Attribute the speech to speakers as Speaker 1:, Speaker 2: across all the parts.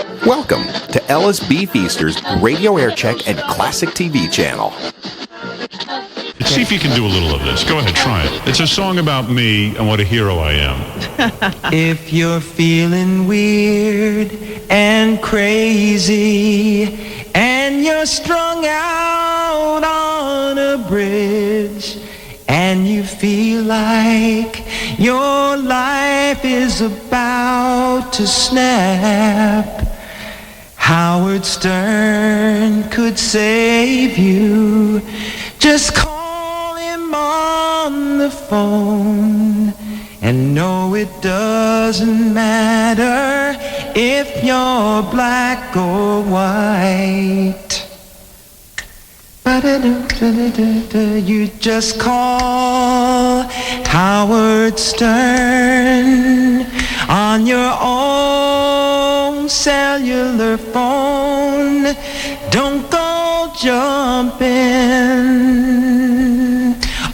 Speaker 1: Welcome to Ellis B. Feaster's Radio Aircheck and Classic TV channel.
Speaker 2: See if you can do a little of this. Go ahead, try it. It's a song about me and what a hero I am.
Speaker 3: If you're feeling weird and crazy and you're strung out on a bridge and you feel like your life is about to snap, Howard Stern could save you. Just call him on the phone, and no, it doesn't matter if you're black or white. You just call Howard Stern on your own cellular phone. Don't go jumping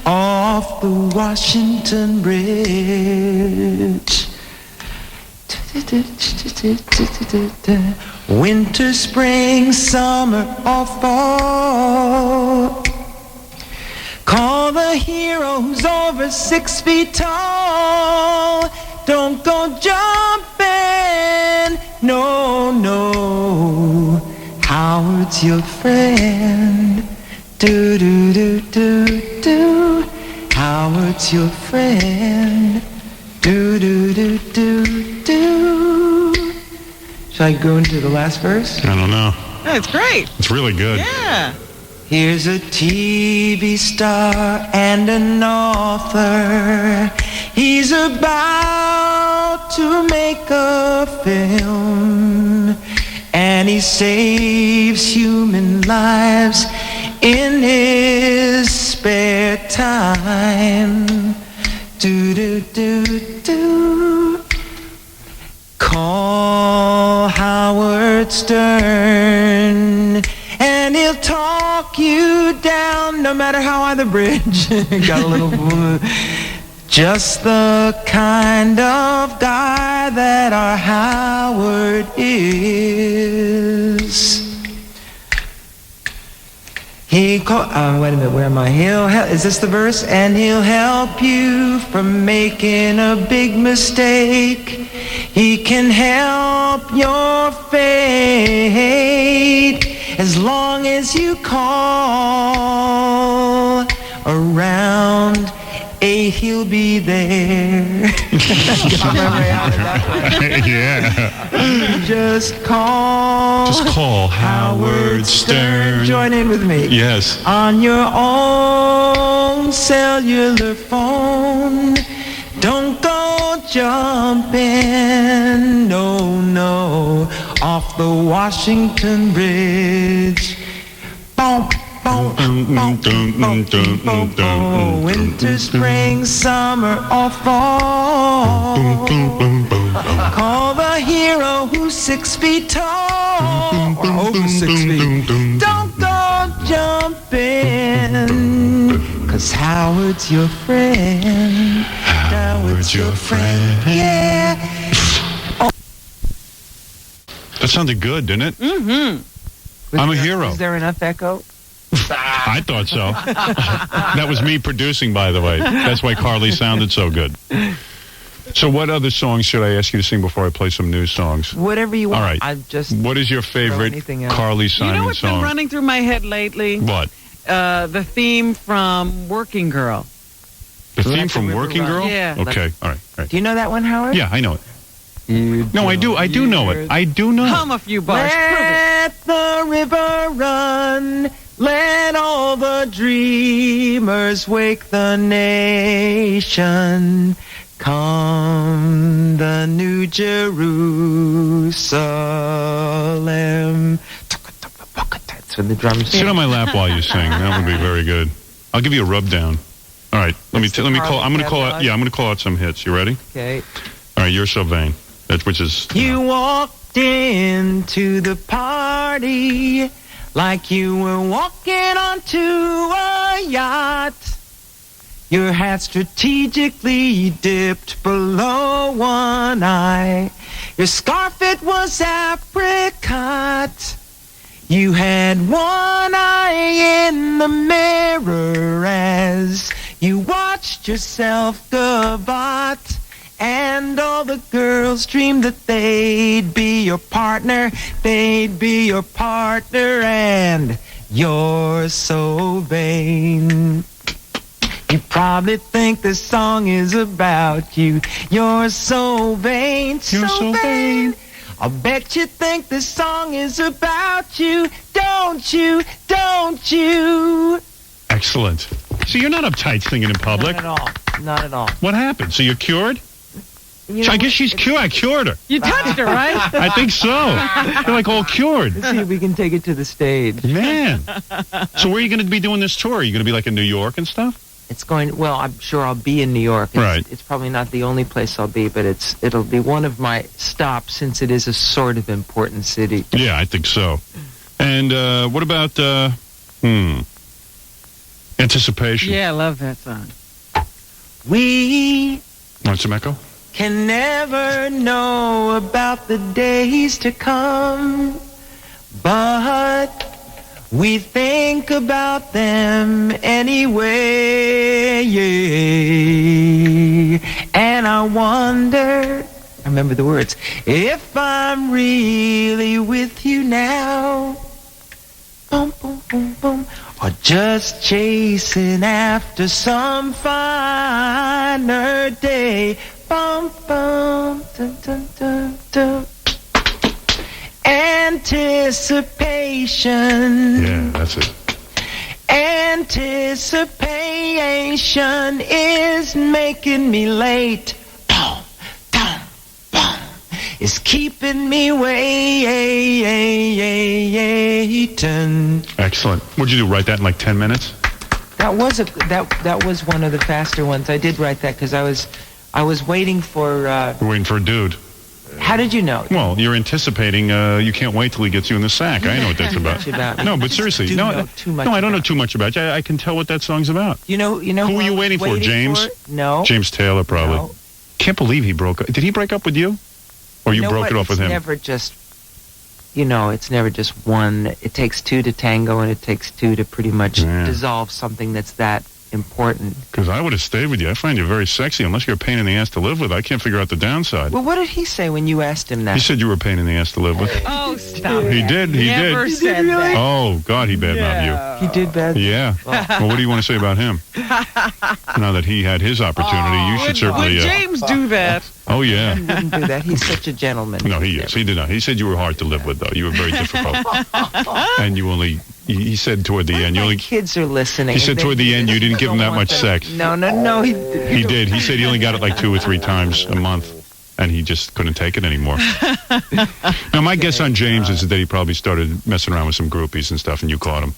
Speaker 3: off the Washington Bridge. Winter, spring, summer, or fall. Call the hero who's over 6 feet tall. Don't go jumping, no, no. Howard's your friend. Do, do, do, do, do. Howard's your friend. Do, do, do, do, do. Shall I go into the last verse?
Speaker 2: I don't know.
Speaker 4: That's great.
Speaker 2: It's really good.
Speaker 4: Yeah.
Speaker 3: Here's a TV star and an author. He's about to make a film, and he saves human lives in his spare time. Do, do, do, do. Call Howard Stern, and he'll talk you down, no matter how high the bridge. Got a little, just the kind of guy that our Howard is. Wait a minute, where am I? Is this the verse? And he'll help you from making a big mistake. He can help your fate as long as you call. Around 8, he'll be there.
Speaker 2: Yeah.
Speaker 3: Just call
Speaker 2: Howard Stern.
Speaker 3: Join in with me.
Speaker 2: Yes.
Speaker 3: On your own cellular phone. Don't go jumping, no, no, off the Washington Bridge. Boom, boom, boom, boom, boom, boom, boom. Winter, spring, summer, or fall. Call the hero who's 6 feet tall, or over 6 feet. Don't go jumping, 'cause Howard's your friend. Howard's your friend. Yeah. Oh.
Speaker 2: That sounded good, didn't it?
Speaker 4: Mm-hmm.
Speaker 2: I'm a hero.
Speaker 3: Is there enough echo?
Speaker 2: I thought so. That was me producing, by the way. That's why Carley sounded so good. So what other songs should I ask you to sing before I play some new songs?
Speaker 3: Whatever you want.
Speaker 2: All right. What is your favorite Carly Simon
Speaker 4: You know what's
Speaker 2: song?
Speaker 4: been running through my head lately?
Speaker 2: What?
Speaker 4: The theme from Working Girl.
Speaker 2: The theme from Working Girl?
Speaker 4: Yeah.
Speaker 2: Okay. All right.
Speaker 3: Do you know that one, Howard?
Speaker 2: Yeah, I know it. No, I do. I do know it. I do know.
Speaker 4: Hum a few bars.
Speaker 3: Let the river run. Let all the dreamers wake the nation. Come the New Jerusalem. That's for the drums.
Speaker 2: Sit on my lap while you sing. That would be very good. I'll give you a rub down. All right. Let me call. I'm going to call out. Yeah, I'm going to call out some hits. You ready?
Speaker 3: Okay.
Speaker 2: All right. You're so vain. Which is.
Speaker 3: You walked into the party like you were walking onto a yacht. Your hat strategically dipped below one eye. Your scarf, it was apricot. You had one eye in the mirror as you watched yourself gavotte. And all the girls dreamed that they'd be your partner. They'd be your partner, and you're so vain. You probably think this song is about you. You're so vain, so vain. I'll bet you think this song is about you. Don't you? Don't you?
Speaker 2: Excellent. So you're not uptight singing in public?
Speaker 3: Not at all. Not at all.
Speaker 2: What happened? So you're cured?
Speaker 3: You know,
Speaker 2: I guess she's cured. I cured her.
Speaker 4: You touched her, right?
Speaker 2: I think so. You're like all cured.
Speaker 3: Let's see if we can take it to the stage.
Speaker 2: Man. So where are you going to be doing this tour? Are you going to be like in New York and stuff?
Speaker 3: It's going, well, I'm sure I'll be in New York.
Speaker 2: Right.
Speaker 3: It's probably not the only place I'll be, but it'll be one of my stops since it is a sort of important city.
Speaker 2: Yeah, I think so. And what about Anticipation?
Speaker 4: Yeah, I love that song.
Speaker 3: We
Speaker 2: Want some echo?
Speaker 3: can never know about the days to come, but we think about them anyway. And I wonder, I remember the words, if I'm really with you now, boom, boom, boom, boom, or just chasing after some finer day. Bum, bum, dun, dun, dun, dun. Anticipation.
Speaker 2: Yeah, that's it.
Speaker 3: Anticipation is making me late. Boom, boom, boom. It's keeping me waiting.
Speaker 2: Excellent. What'd you do? Write that in like 10 minutes?
Speaker 3: That was one of the faster ones. I did write that because I was waiting for.
Speaker 2: We're waiting for a dude.
Speaker 3: How did you know?
Speaker 2: Well, you're anticipating. You can't wait till he gets you in the sack. I know what that's about.
Speaker 3: About me.
Speaker 2: No, but seriously,
Speaker 3: Do
Speaker 2: no,
Speaker 3: know too much
Speaker 2: no, I don't know
Speaker 3: about
Speaker 2: too much about you. I can tell what that song's about.
Speaker 3: You know.
Speaker 2: Who were
Speaker 3: I
Speaker 2: you
Speaker 3: was
Speaker 2: waiting for? James?
Speaker 3: No.
Speaker 2: James Taylor, probably.
Speaker 3: No.
Speaker 2: Can't believe he broke up. Did he break up with you, or you
Speaker 3: know
Speaker 2: broke
Speaker 3: what?
Speaker 2: it off with
Speaker 3: It's
Speaker 2: him?
Speaker 3: Never just. It's never just one. It takes two to tango, and it takes two to pretty much dissolve something that's that important.
Speaker 2: Because I would have stayed with you. I find you very sexy, unless you're a pain in the ass to live with. I can't figure out the downside.
Speaker 3: Well, what did he say when you asked him that?
Speaker 2: He said you were a pain in the ass to live with.
Speaker 4: Oh, stop.
Speaker 2: He did. He
Speaker 4: Never
Speaker 2: did.
Speaker 4: said that.
Speaker 2: Oh God, he badmouthed
Speaker 3: He did bad.
Speaker 2: you. Yeah. Well, what do you want to say about him? Now that he had his opportunity, you should certainly.
Speaker 4: Would James do that?
Speaker 2: Oh yeah.
Speaker 3: He wouldn't do that. He's such a gentleman.
Speaker 2: No, he is. He did not. He said you were hard to live with, though. You were very difficult. And you only. He said toward the end. You
Speaker 3: My
Speaker 2: only.
Speaker 3: kids are listening.
Speaker 2: He said toward the end you didn't give him that much sex.
Speaker 3: No.
Speaker 2: He did. He said he only got it like 2 or 3 times a month, and he just couldn't take it anymore. Now, my guess on James is that he probably started messing around with some groupies and stuff, and you caught him.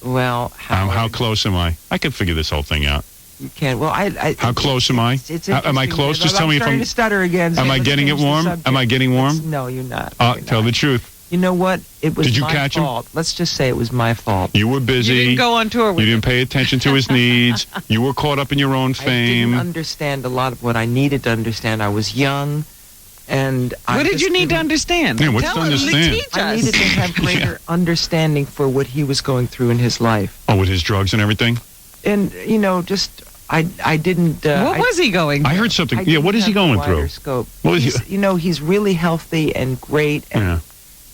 Speaker 3: Well,
Speaker 2: How close am I? I can figure this whole thing out.
Speaker 3: You can't. Well, How
Speaker 2: close am I? Am I close? Just tell me if
Speaker 3: I'm starting to stutter again.
Speaker 2: Am I getting it warm? Am I getting warm?
Speaker 3: No, you're not.
Speaker 2: Tell the truth.
Speaker 3: You know what? It was
Speaker 2: Did you
Speaker 3: my
Speaker 2: catch him?
Speaker 3: fault. Let's just say it was my fault.
Speaker 2: You were busy.
Speaker 4: You didn't go on tour with
Speaker 2: You didn't pay attention to his needs. You were caught up in your own
Speaker 3: I
Speaker 2: fame.
Speaker 3: didn't understand a lot of what I needed to understand. I was young, and
Speaker 4: What did you need to understand?
Speaker 2: Yeah, what's
Speaker 4: Tell
Speaker 2: to
Speaker 4: us,
Speaker 2: understand?
Speaker 4: Teach
Speaker 3: I
Speaker 4: us.
Speaker 3: needed to have greater understanding for what he was going through in his life,
Speaker 2: Oh, with his drugs and everything?
Speaker 3: and just I didn't.
Speaker 4: What was he going
Speaker 2: I
Speaker 4: through?
Speaker 2: heard something.
Speaker 3: I
Speaker 2: Yeah, what
Speaker 3: didn't
Speaker 2: is he
Speaker 3: have the
Speaker 2: going
Speaker 3: wider
Speaker 2: through?
Speaker 3: Scope.
Speaker 2: What is
Speaker 3: He's, he's really healthy and great,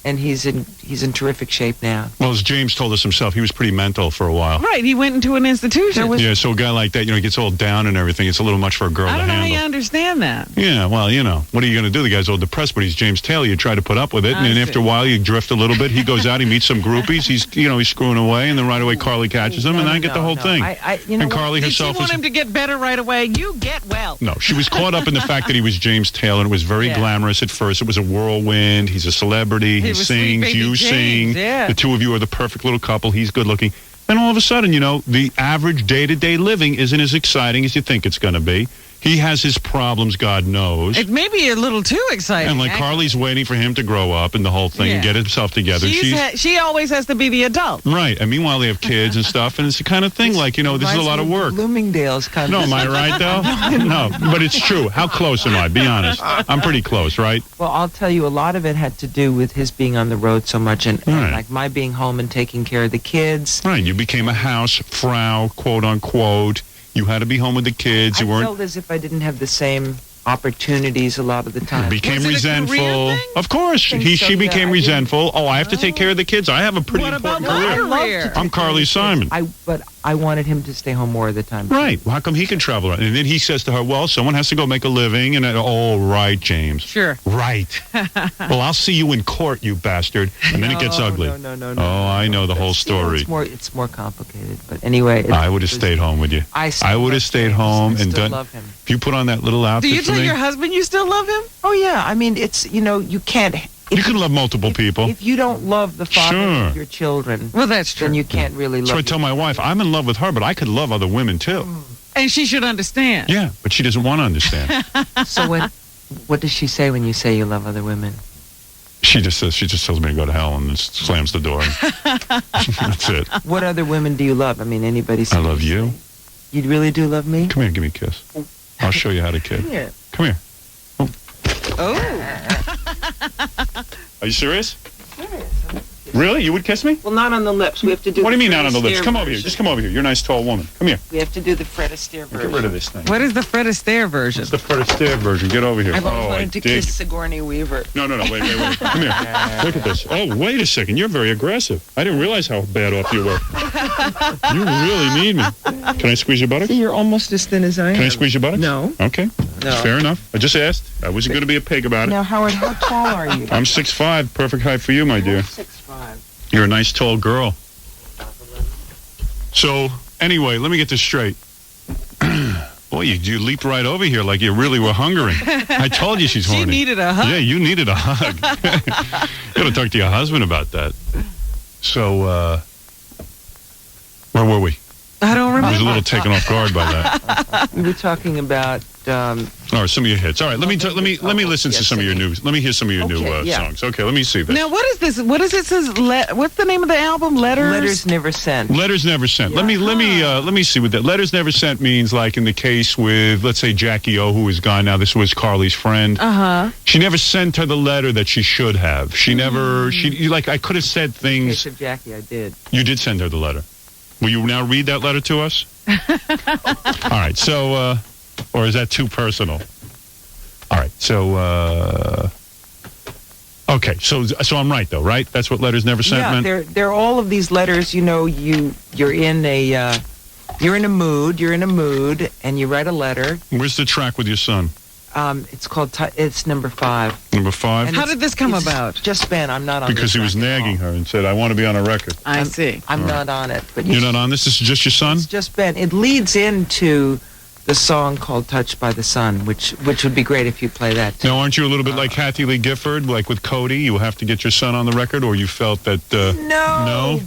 Speaker 3: and he's in terrific shape now.
Speaker 2: Well, as James told us himself, he was pretty mental for a while.
Speaker 4: Right, he went into an institution.
Speaker 2: Yeah, so a guy like that, he gets all down and everything. It's a little much for a girl
Speaker 4: I
Speaker 2: to
Speaker 4: don't know how
Speaker 2: handle.
Speaker 4: you understand that.
Speaker 2: Yeah, well, what are you going to do? The guy's all depressed, but he's James Taylor. You try to put up with it, and
Speaker 4: I
Speaker 2: then
Speaker 4: see.
Speaker 2: after a while, you drift a little bit. He goes out, he meets some groupies. He's screwing away, and then right away, Carley catches him, and I get the whole thing. And Carley
Speaker 4: Did she
Speaker 2: herself
Speaker 4: want
Speaker 2: was.
Speaker 4: him to get better right away? You get well.
Speaker 2: No, she was caught up in the fact that he was James Taylor, and it was very glamorous at first. It was a whirlwind. He's a celebrity. He
Speaker 4: was Sweet
Speaker 2: sings.
Speaker 4: Baby
Speaker 2: You
Speaker 4: James,
Speaker 2: sing.
Speaker 4: yeah.
Speaker 2: The two of you are the perfect little couple. He's good looking. Then all of a sudden, the average day-to-day living isn't as exciting as you think it's going to be. He has his problems, God knows.
Speaker 4: It may be a little too exciting.
Speaker 2: And like
Speaker 4: actually.
Speaker 2: Carly's waiting for him to grow up and the whole thing and
Speaker 4: Yeah.
Speaker 2: get himself together.
Speaker 4: She always has to be the adult.
Speaker 2: Right. And meanwhile, they have kids and stuff. And it's the kind of thing like, this is a lot of work.
Speaker 3: Bloomingdale's kind
Speaker 2: No,
Speaker 3: of.
Speaker 2: am I right, though? No, but it's true. How close am I? Be honest. I'm pretty close, right?
Speaker 3: Well, I'll tell you, a lot of it had to do with his being on the road so much and
Speaker 2: Right.
Speaker 3: like my being home and taking care of the kids.
Speaker 2: Right. You became a house frau, quote unquote. You had to be home with the kids.
Speaker 3: I
Speaker 2: You weren't.
Speaker 3: felt as if I didn't have the same opportunities a lot of the time.
Speaker 2: Became
Speaker 4: Was it a
Speaker 2: resentful.
Speaker 4: career thing?
Speaker 2: Of course,
Speaker 3: think
Speaker 2: she
Speaker 3: so, yeah,
Speaker 2: became
Speaker 3: I
Speaker 2: resentful. Oh, I have to take care of the kids. I have a pretty
Speaker 4: What about
Speaker 2: important
Speaker 4: my
Speaker 2: career.
Speaker 4: career?
Speaker 2: I'm Carly Simon.
Speaker 3: But I wanted him to stay home more of the time.
Speaker 2: Right. Well, how come he can travel around? And then he says to her, well, someone has to go make a living. And oh, right, James.
Speaker 4: Sure.
Speaker 2: Right. Well, I'll see you in court, you bastard. And then it gets ugly.
Speaker 3: No.
Speaker 2: Oh, I know the whole
Speaker 3: You know,
Speaker 2: story.
Speaker 3: it's more complicated. But anyway,
Speaker 2: I would have stayed home with you.
Speaker 3: I
Speaker 2: would have stayed home and
Speaker 3: still
Speaker 2: done.
Speaker 3: love him.
Speaker 2: If you put on that little
Speaker 4: Do
Speaker 2: outfit
Speaker 4: you
Speaker 2: for
Speaker 4: tell
Speaker 2: me,
Speaker 4: your husband you still love him?
Speaker 3: Oh yeah, I mean it's you can't.
Speaker 2: you can love multiple people.
Speaker 3: If you don't love the father
Speaker 2: Sure.
Speaker 3: of your children,
Speaker 4: Well, that's true.
Speaker 3: then you can't really
Speaker 2: So I
Speaker 3: love.
Speaker 2: tell my wife, I'm in love with her, but I could love other women too.
Speaker 4: And she should understand.
Speaker 2: Yeah, but she doesn't want to understand.
Speaker 3: So what does she say when you say you love other women?
Speaker 2: She just tells me to go to hell and just slams the door. That's it.
Speaker 3: What other women do you love? I mean, anybody.
Speaker 2: I love you.
Speaker 3: You really do love me?
Speaker 2: Come here, give me a kiss. I'll show you how to kiss.
Speaker 3: Come here.
Speaker 2: Come here.
Speaker 4: Oh.
Speaker 2: Are you serious? Really? You would kiss me?
Speaker 3: Well, not on the lips. We have to do.
Speaker 2: What do you mean
Speaker 3: the
Speaker 2: not on the
Speaker 3: Fred
Speaker 2: lips?
Speaker 3: Astaire
Speaker 2: Come over here.
Speaker 3: version.
Speaker 2: Just come over here. You're a nice tall woman. Come here.
Speaker 3: We have to do the Fred Astaire version.
Speaker 2: Get rid of this thing.
Speaker 4: What is the Fred Astaire version?
Speaker 2: It's the Fred Astaire version. Get over here.
Speaker 3: I've always
Speaker 2: Oh, I
Speaker 3: wanted to
Speaker 2: dig.
Speaker 3: kiss Sigourney Weaver.
Speaker 2: No. Wait. Come here. Look at this. Oh, wait a second. You're very aggressive. I didn't realize how bad off you were. You really need me. Can I squeeze your buttocks?
Speaker 3: See, you're almost as thin as I am.
Speaker 2: Can I squeeze your buttocks?
Speaker 3: No.
Speaker 2: Okay.
Speaker 3: No.
Speaker 2: Fair enough. I just asked. I wasn't going to be a pig about it.
Speaker 3: Now, Howard, how tall are you?
Speaker 2: I'm 6'5", perfect height for you, my dear.
Speaker 3: 6'5".
Speaker 2: You're a nice tall girl. So, anyway, let me get this straight. Boy, you leaped right over here like you really were hungry. I told you she's
Speaker 4: She
Speaker 2: horny.
Speaker 4: needed a hug.
Speaker 2: Yeah, you needed a hug. You got to talk to your husband about that. So, where were we?
Speaker 4: I don't
Speaker 2: I was a
Speaker 4: remember.
Speaker 2: little taken off guard by that.
Speaker 3: We were talking about.
Speaker 2: All right, some of your hits. All right, let me listen to some of your new. Let me hear some of your new
Speaker 3: Okay, yeah.
Speaker 2: songs. Okay, let me see this.
Speaker 4: Now, what is this? What is it? Says what's the name of the album?
Speaker 3: Letters Never Sent.
Speaker 2: Letters Never Sent. Let me see what that Letters Never Sent means. Like in the case with, let's say, Jackie O, who is gone now. This was Carly's friend. She never sent her the letter that she should have. She never. I could have said
Speaker 3: In the
Speaker 2: things.
Speaker 3: case of Jackie, I did.
Speaker 2: You did send her the letter. Will you now read that letter to us? All right. So, or is that too personal? All right. So, okay. So I'm right though, right? That's what Letters Never Sent
Speaker 3: Yeah,
Speaker 2: meant.
Speaker 3: they're all of these letters. You know, you're in a mood, and you write a letter.
Speaker 2: Where's the track with your son?
Speaker 3: It's called. It's number 5.
Speaker 2: Number 5.
Speaker 3: And
Speaker 4: How
Speaker 3: it's-
Speaker 4: did this come
Speaker 3: it's
Speaker 4: about?
Speaker 3: Just Ben, I'm not on.
Speaker 2: Because he
Speaker 3: this
Speaker 2: was
Speaker 3: track at
Speaker 2: nagging
Speaker 3: all.
Speaker 2: her and said, "I want to be on a record."
Speaker 4: I see.
Speaker 3: I'm not on it, but
Speaker 2: You're not on this. This is just your son.
Speaker 3: It's just Ben. It leads into the song called "Touched by the Sun," which would be great if you play that too.
Speaker 2: Now, aren't you a little bit like Kathy Lee Gifford, like with Cody? You have to get your son on the record, or you felt that?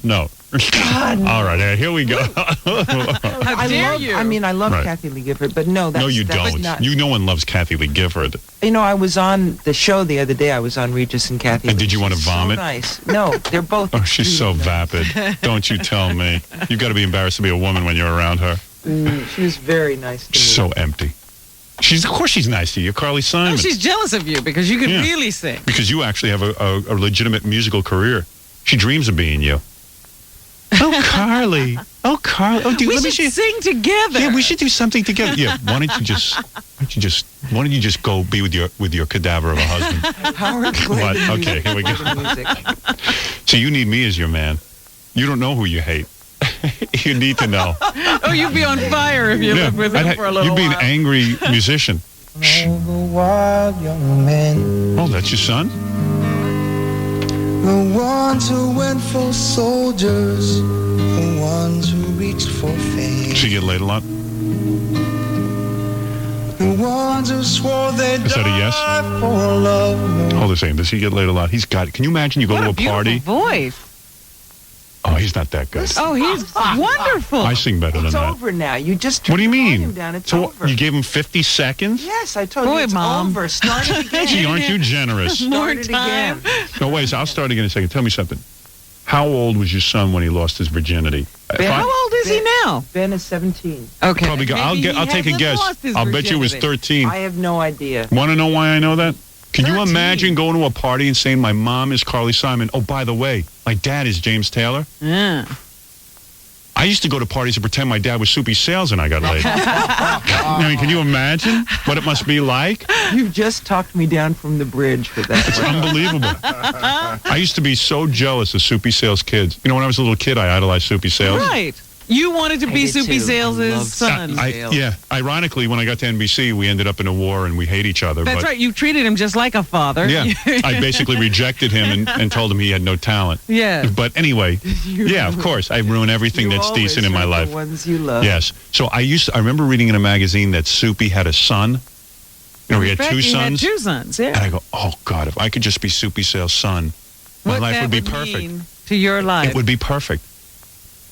Speaker 2: No. All right, here we go.
Speaker 4: How dare you?
Speaker 3: I love
Speaker 2: Right.
Speaker 3: Kathy Lee Gifford, but no, that's,
Speaker 2: No, you
Speaker 3: that was
Speaker 2: don't.
Speaker 3: not.
Speaker 2: No one loves Kathy Lee Gifford.
Speaker 3: I was on the show the other day. I was on Regis and Kathy.
Speaker 2: And
Speaker 3: Lee.
Speaker 2: did you want to
Speaker 3: She's
Speaker 2: vomit?
Speaker 3: So nice. No, they're both.
Speaker 2: Oh, she's so
Speaker 3: extremely nice.
Speaker 2: vapid. Don't you tell me. You've got to be embarrassed to be a woman when you're around her.
Speaker 3: She was very nice to me.
Speaker 2: So empty. Of course she's nice to you, Carly Simon.
Speaker 4: Oh, she's jealous of you because you can
Speaker 2: Yeah.
Speaker 4: really sing.
Speaker 2: Because you actually have a legitimate musical career. She dreams of being you. Oh, Carly. Oh, Carly. Oh, dude,
Speaker 4: We
Speaker 2: let me
Speaker 4: should
Speaker 2: see.
Speaker 4: sing together.
Speaker 2: Yeah, we should do something together. Yeah, why don't you just go be with your cadaver of a husband?
Speaker 3: Howard, play
Speaker 2: What?
Speaker 3: the music.
Speaker 2: Okay, here we go.
Speaker 3: Play the music.
Speaker 2: So you need me as your man. You don't know who you hate. You need to know.
Speaker 4: Oh, you'd be on fire if you lived with him for a little
Speaker 2: you'd be
Speaker 4: while.
Speaker 2: an angry musician.
Speaker 5: All the wild young men,
Speaker 2: Oh, that's your son?
Speaker 5: the ones who went for soldiers, the ones who reached for fame,
Speaker 2: Does he get laid a lot?
Speaker 5: the ones who swore they'd
Speaker 2: Is that a yes?
Speaker 5: die for love.
Speaker 2: Hold the same. Does he get laid a lot? He's got it. Can you imagine you go
Speaker 4: What
Speaker 2: to
Speaker 4: a
Speaker 2: a
Speaker 4: beautiful
Speaker 2: party?
Speaker 4: voice.
Speaker 2: Oh, he's not that good.
Speaker 4: Oh, he's wonderful.
Speaker 2: I sing better than
Speaker 3: It's
Speaker 2: that.
Speaker 3: over now. You just
Speaker 2: What do you
Speaker 3: turned the
Speaker 2: mean?
Speaker 3: volume down. It's
Speaker 2: So
Speaker 3: over.
Speaker 2: you gave him 50 seconds?
Speaker 3: Yes, I told
Speaker 4: Boy,
Speaker 3: you it's
Speaker 4: Mom.
Speaker 3: over. Start it again.
Speaker 2: Gee, aren't you generous?
Speaker 3: Start it
Speaker 4: time.
Speaker 3: again.
Speaker 2: No, wait, I'll start again in a second. Tell me something. How old was your son when he lost his virginity?
Speaker 4: How old is he now?
Speaker 3: Ben is 17.
Speaker 4: Okay.
Speaker 2: Probably go, I'll take a guess. I'll bet you it was 13.
Speaker 3: I have no idea.
Speaker 2: Want to know why I know that? Can you
Speaker 3: 13.
Speaker 2: imagine going to a party and saying, my mom is Carley Simon? Oh, by the way, my dad is James Taylor?
Speaker 4: Yeah.
Speaker 2: I used to go to parties and pretend my dad was Soupy Sales and I got laid. I mean, can you imagine what it must be like?
Speaker 3: You've just talked me down from the bridge for that.
Speaker 2: It's unbelievable. I used to be so jealous of Soupy Sales kids. You know, when I was a little kid, I idolized Soupy Sales.
Speaker 4: Right. You wanted to
Speaker 3: I
Speaker 4: be
Speaker 3: did
Speaker 4: Soupy
Speaker 3: too. I
Speaker 4: Sales'
Speaker 3: loved
Speaker 4: son.
Speaker 2: Yeah. Ironically, when I got to NBC, we ended up in a war and we hate each other.
Speaker 4: That's
Speaker 2: but,
Speaker 4: right. You treated him just like a father.
Speaker 2: Yeah. I basically rejected him and told him he had no talent.
Speaker 4: Yeah.
Speaker 2: But anyway, yeah, of course, I ruin everything
Speaker 3: You
Speaker 2: that's
Speaker 3: always
Speaker 2: decent in my
Speaker 3: hurt
Speaker 2: life.
Speaker 3: The ones you love.
Speaker 2: Yes. So I remember reading in a magazine that Soupy had a son. You know, he had two
Speaker 4: He
Speaker 2: sons.
Speaker 4: had two sons, yeah.
Speaker 2: And I go, oh, God, if I could just be Soupy Sales' son, my
Speaker 4: What
Speaker 2: life
Speaker 4: that
Speaker 2: would be perfect.
Speaker 4: mean to your life.
Speaker 2: It would be perfect.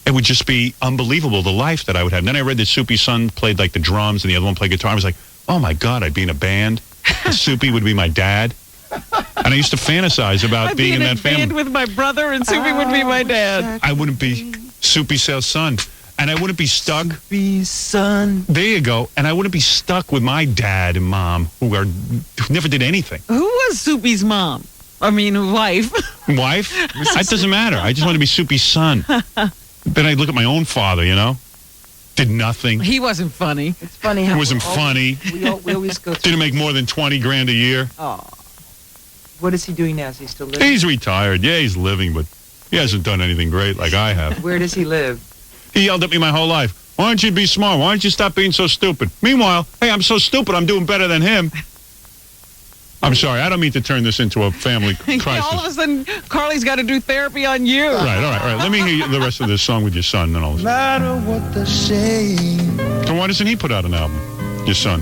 Speaker 2: It would just be unbelievable, the life that I would have. And then I read that Soupy's son played like the drums and the other one played guitar. I was like, oh, my God, I'd be in a band. And Soupy would be my dad. And I used to fantasize about
Speaker 4: I'd
Speaker 2: being
Speaker 4: be
Speaker 2: in
Speaker 4: in a
Speaker 2: that family.
Speaker 4: band with my brother, and Soupy would be my dad.
Speaker 2: I wouldn't be Soupy Sales' son. And I wouldn't be stuck.
Speaker 3: Be son.
Speaker 2: There you go. And I wouldn't be stuck with my dad and mom who never did anything.
Speaker 4: Who was Soupy's mom? I mean, wife.
Speaker 2: Wife? That doesn't matter. I just want to be Soupy's son. Then I look at my own father, you know? Did nothing.
Speaker 4: He wasn't funny.
Speaker 3: It's funny how
Speaker 2: It wasn't
Speaker 3: we're
Speaker 2: funny.
Speaker 3: We always go through.
Speaker 2: Didn't make more than 20 grand a year.
Speaker 3: Oh. What is he doing now? Is he still living?
Speaker 2: He's retired. Yeah, he's living, but he hasn't done anything great like I have.
Speaker 3: Where does he live?
Speaker 2: He yelled at me my whole life. Why don't you be smart? Why don't you stop being so stupid? Meanwhile, hey, I'm so stupid, I'm doing better than him. I'm sorry, I don't mean to turn this into a family crisis.
Speaker 4: All of a sudden, Carly's got to do therapy on you.
Speaker 2: Right, all right. Let me hear the rest of this song with your son. Then I'll listen.
Speaker 5: No matter what the shame,
Speaker 2: So why doesn't he put out an album? Your son.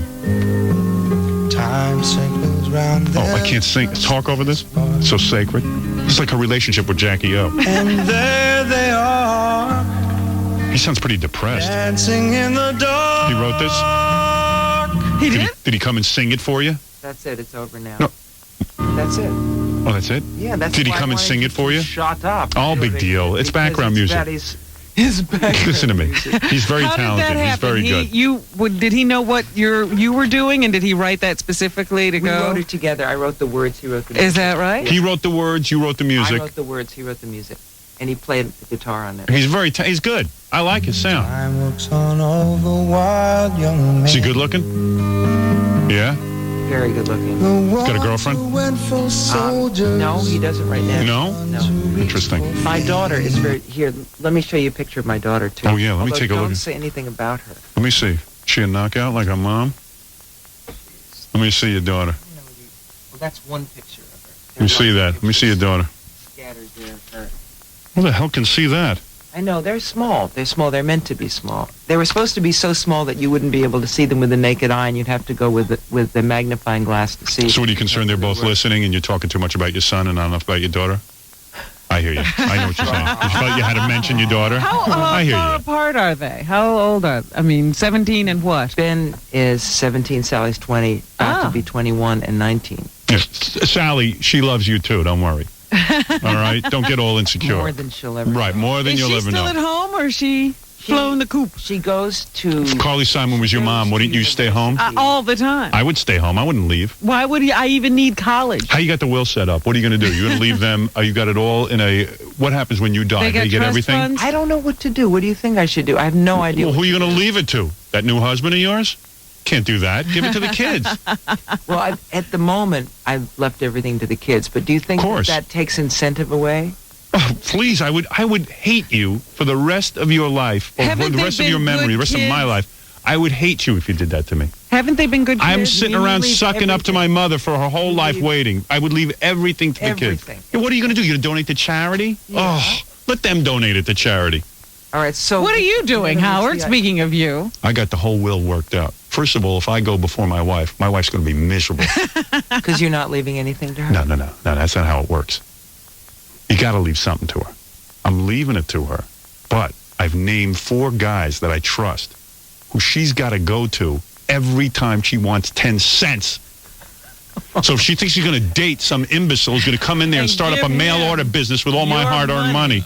Speaker 5: time circles round
Speaker 2: Oh, I can't sing. Talk over this? It's so sacred. It's like a relationship with Jackie O.
Speaker 5: And there they are,
Speaker 2: He sounds pretty depressed.
Speaker 5: dancing in the dark.
Speaker 2: He wrote this?
Speaker 4: He did?
Speaker 2: Did he come and sing it for you?
Speaker 3: That's it. It's over now.
Speaker 2: No.
Speaker 3: That's it.
Speaker 2: Oh, that's it?
Speaker 3: Yeah, that's
Speaker 2: Did he
Speaker 3: why
Speaker 2: come and
Speaker 3: I
Speaker 2: sing it for you?
Speaker 3: Shut up.
Speaker 2: Oh, big deal. It's
Speaker 3: Because
Speaker 2: background music.
Speaker 3: That is background
Speaker 2: Listen to me.
Speaker 3: music.
Speaker 2: He's very
Speaker 4: How
Speaker 2: talented.
Speaker 4: did that
Speaker 2: He's
Speaker 4: happen?
Speaker 2: very good.
Speaker 4: Did he know what you were doing, and did he write that specifically to
Speaker 3: We
Speaker 4: go?
Speaker 3: wrote it together. I wrote the words. He wrote the music.
Speaker 4: Is that right?
Speaker 2: He wrote the words, you wrote the
Speaker 3: I
Speaker 2: music.
Speaker 3: wrote the words. He wrote the music. And he played the guitar on it.
Speaker 2: He's he's good. I like his sound.
Speaker 5: Time works on all the wild young men.
Speaker 2: Is he good looking? Yeah?
Speaker 3: Very good looking.
Speaker 2: Got a girlfriend?
Speaker 5: Who went for soldiers.
Speaker 3: No, he doesn't right now.
Speaker 2: No?
Speaker 3: No.
Speaker 2: Interesting.
Speaker 3: My daughter is very... Here, let me show you a picture of my daughter, too.
Speaker 2: Oh, yeah, let me
Speaker 3: Although
Speaker 2: take a look.
Speaker 3: Don't say anything about her.
Speaker 2: Let me see. She a knockout like her mom? Let me see your daughter.
Speaker 3: Well, that's one picture of her.
Speaker 2: Let me see that. Let me see your daughter.
Speaker 3: Scattered there of her.
Speaker 2: Who the hell can see that?
Speaker 3: I know, they're small. They're small. They're meant to be small. They were supposed to be so small that you wouldn't be able to see them with the naked eye, and you'd have to go with the magnifying glass to see.
Speaker 2: So what are you concerned they're both listening and you're talking too much about your son and not enough about your daughter? I hear you. I know what you're saying. You felt you had to mention your daughter?
Speaker 4: How
Speaker 2: I hear
Speaker 4: far
Speaker 2: you.
Speaker 4: apart are they? How old are they? I mean, 17 and what?
Speaker 3: Ben is 17, Sally's 20, about
Speaker 4: Ah.
Speaker 3: to be 21 and 19.
Speaker 2: Yes. Sally, she loves you too. Don't worry. All right? Don't get all insecure.
Speaker 3: More than she'll ever
Speaker 2: Right,
Speaker 3: know.
Speaker 2: more than
Speaker 4: Is
Speaker 2: you'll
Speaker 4: she
Speaker 2: ever
Speaker 4: still
Speaker 2: know.
Speaker 4: at home, or is she flown the coop
Speaker 3: She goes to...
Speaker 2: If Carly Simon was your mom, wouldn't you stay home?
Speaker 4: all the time?
Speaker 2: I would stay home. I wouldn't leave.
Speaker 4: Why would I even need college?
Speaker 2: How you got the will set up? What are you going to do? You're going to leave them? You got it all in a... What happens when you die?
Speaker 4: They
Speaker 2: Do
Speaker 4: got
Speaker 2: you get
Speaker 4: trust
Speaker 2: everything?
Speaker 4: funds?
Speaker 3: I don't know what to do. What do you think I should do? I have no idea.
Speaker 2: Well, who
Speaker 3: what
Speaker 2: are you
Speaker 3: to
Speaker 2: going to
Speaker 3: do.
Speaker 2: leave it to? That new husband of yours? Can't do that. Give it to the kids.
Speaker 3: Well, at the moment, I've left everything to the kids. But do you think
Speaker 2: Of course.
Speaker 3: that takes incentive away?
Speaker 2: Oh, please, I would hate you for the rest of your life, or for
Speaker 4: Haven't
Speaker 2: the
Speaker 4: they
Speaker 2: rest of your
Speaker 4: been
Speaker 2: memory,
Speaker 4: good
Speaker 2: the rest of my
Speaker 4: kids?
Speaker 2: life. I would hate you if you did that to me.
Speaker 4: Haven't they been good kids?
Speaker 2: I'm sitting
Speaker 3: You
Speaker 2: around
Speaker 3: leave
Speaker 2: sucking up to my mother for her whole life
Speaker 3: leave
Speaker 2: waiting. I would leave everything to the
Speaker 3: Everything.
Speaker 2: kids. Yeah, what are you going to do? You're going to donate to charity? Oh, let them donate it to charity.
Speaker 3: All right, so...
Speaker 4: What are you doing,
Speaker 3: Let me
Speaker 4: Howard?
Speaker 3: see,
Speaker 4: Speaking of you.
Speaker 2: I got the whole will worked out. First of all, if I go before my wife's going to be miserable.
Speaker 3: Because you're not leaving anything to her?
Speaker 2: No, that's not how it works. You got to leave something to her. I'm leaving it to her. But I've named 4 guys that I trust who she's got to go to every time she wants 10 cents. So if she thinks she's going to date some imbecile who's going to come in there and start up a mail order business with all my hard-earned money,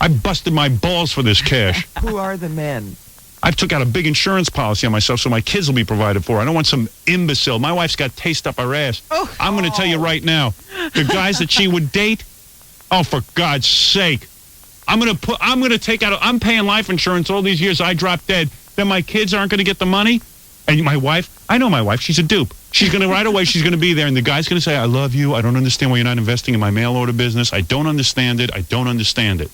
Speaker 2: I busted my balls for this cash.
Speaker 4: Who are the men?
Speaker 2: I took out a big insurance policy on myself so my kids will be provided for. I don't want some imbecile. My wife's got taste up her ass.
Speaker 4: Oh.
Speaker 2: I'm going to tell you right now, the guys that she would date, oh, for God's sake. I'm paying life insurance all these years. I drop dead. Then my kids aren't going to get the money. And my wife, I know my wife, she's a dupe. She's going to, right away, she's going to be there. And the guy's going to say, I love you. I don't understand why you're not investing in my mail order business. I don't understand it. I don't understand it.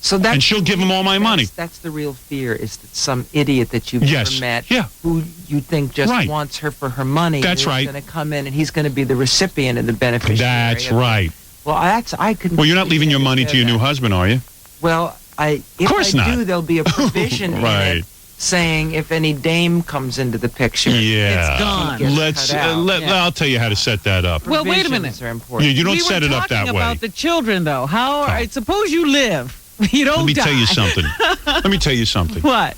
Speaker 4: So that's
Speaker 2: and she'll give him all my money.
Speaker 4: That's the real fear, is that some idiot that you've never met, who you think just wants her for her money,
Speaker 2: that's
Speaker 4: is
Speaker 2: right,
Speaker 4: going to come in and he's going to be the recipient and the beneficiary.
Speaker 2: That's right.
Speaker 4: Well, I couldn't.
Speaker 2: Well, you're not leaving your money to your new husband, are you?
Speaker 4: Well, if I do, there'll be a provision in it saying if any dame comes into the picture,
Speaker 2: it's
Speaker 4: gone.
Speaker 2: I'll tell you how to set that up.
Speaker 4: Well,
Speaker 6: wait a minute.
Speaker 4: Are important.
Speaker 2: You don't set it up that way.
Speaker 6: We were talking about the children, though. How? Suppose you live. You don't
Speaker 2: Let me
Speaker 6: die.
Speaker 2: tell you something. Let me tell you something.
Speaker 6: What?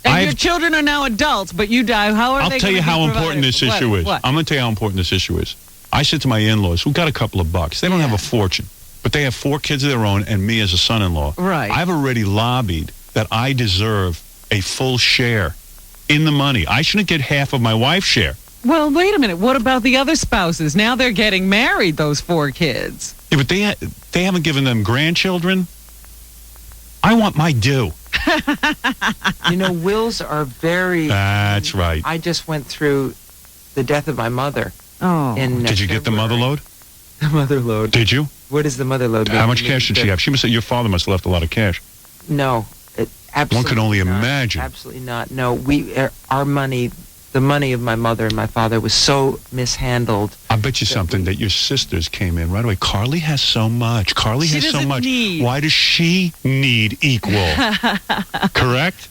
Speaker 6: And your children are now adults, but you die. How are they?
Speaker 2: I'll tell you how important this issue is.
Speaker 6: What?
Speaker 2: I'm going to tell you how important this issue is. I said to my in-laws, who got a couple of bucks. They don't have a fortune, but they have 4 kids of their own and me as a son-in-law.
Speaker 6: Right.
Speaker 2: I've already lobbied that I deserve a full share in the money. I shouldn't get half of my wife's share.
Speaker 6: Well, wait a minute. What about the other spouses? Now they're getting married, those 4 kids.
Speaker 2: Yeah, but they haven't given them grandchildren. I want my due.
Speaker 4: Wills are very...
Speaker 2: That's right.
Speaker 4: I just went through the death of my mother.
Speaker 6: Oh.
Speaker 2: Did you get the mother load?
Speaker 4: The mother load.
Speaker 2: Did you?
Speaker 4: What is the mother load?
Speaker 2: How much cash did she have? She must have, your father must have left a lot of cash.
Speaker 4: No. Absolutely
Speaker 2: One could only imagine.
Speaker 4: Absolutely not. No, our money... The money of my mother and my father was so mishandled.
Speaker 2: I bet you something that your sisters came in right away. Carly has so much. Carly has so much. Why does she need equal? Correct?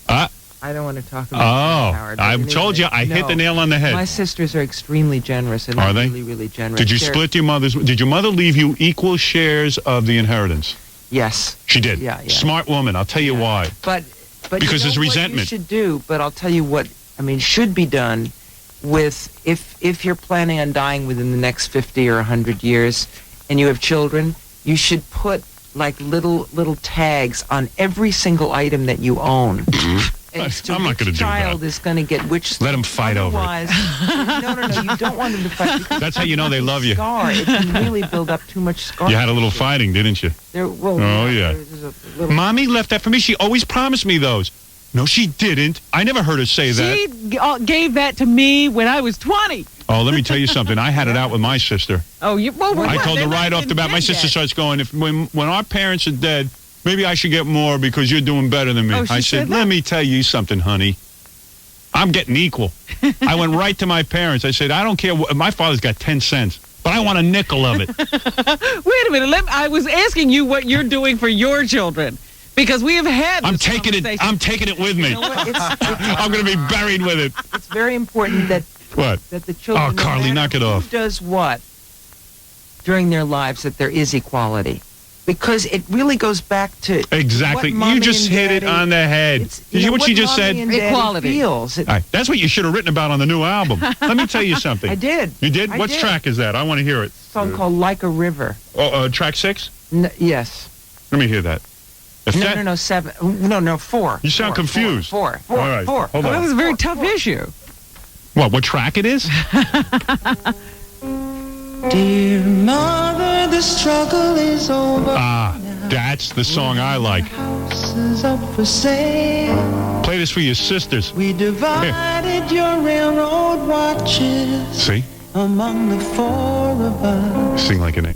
Speaker 4: I don't want to talk about that, Howard.
Speaker 2: I told you. I hit the nail on the head.
Speaker 4: My sisters are extremely generous. And
Speaker 2: are they?
Speaker 4: Really, really generous.
Speaker 2: Did you split your mother's? Did your mother leave you equal shares of the inheritance?
Speaker 4: Yes.
Speaker 2: She did?
Speaker 4: Yeah.
Speaker 2: Smart woman. I'll tell you why.
Speaker 4: But
Speaker 2: because there's resentment.
Speaker 4: What you should do, but I'll tell you what, should be done with, if you're planning on dying within the next 50 or 100 years and you have children, you should put like little tags on every single item that you own.
Speaker 2: I'm not going to do that.
Speaker 4: Child is going to get which.
Speaker 2: Let them fight over it.
Speaker 4: No, you don't want them to fight.
Speaker 2: That's how you know they love you.
Speaker 4: It can really build up too much scar.
Speaker 2: You had a little fighting, didn't you? Mommy left that for me. She always promised me those. No, she didn't. I never heard her say that.
Speaker 6: She gave that to me when I was 20.
Speaker 2: Oh, let me tell you something. I had it out with my sister.
Speaker 6: Oh,
Speaker 2: I told her right off the bat. My sister starts going, when our parents are dead, maybe I should get more because you're doing better than me. I said, let me tell you something, honey. I'm getting equal. I went right to my parents. I said, I don't care. My father's got 10 cents, but I want a nickel of it.
Speaker 6: Wait a minute. I was asking you what you're doing for your children. Because we have had this conversation.
Speaker 2: I'm taking it with me. I'm going to be buried with it.
Speaker 4: It's very important that the children.
Speaker 2: Oh, Carly, knock it off.
Speaker 4: Who does what during their lives, that there is equality, because it really goes back to
Speaker 2: exactly. You just hit it on the head. Did you hear what she just said?
Speaker 4: Equality.
Speaker 2: That's what you should have written about on the new album. Let me tell you something.
Speaker 4: I did.
Speaker 2: You did? What track is that? I want to hear it.
Speaker 4: A song called "Like a River."
Speaker 2: Oh, track 6?
Speaker 4: Yes.
Speaker 2: Let me hear that.
Speaker 4: No, 7. No, 4.
Speaker 2: You sound confused.
Speaker 4: 4.
Speaker 2: All right.
Speaker 4: 4.
Speaker 2: Hold on.
Speaker 6: That was a very tough issue.
Speaker 2: What track it is?
Speaker 5: Dear mother, the struggle is over.
Speaker 2: That's the song I like.
Speaker 5: House is up for sale.
Speaker 2: Play this for your sisters.
Speaker 5: We divided your railroad watches.
Speaker 2: See?
Speaker 5: Among the 4 of us.
Speaker 2: Sing like an A.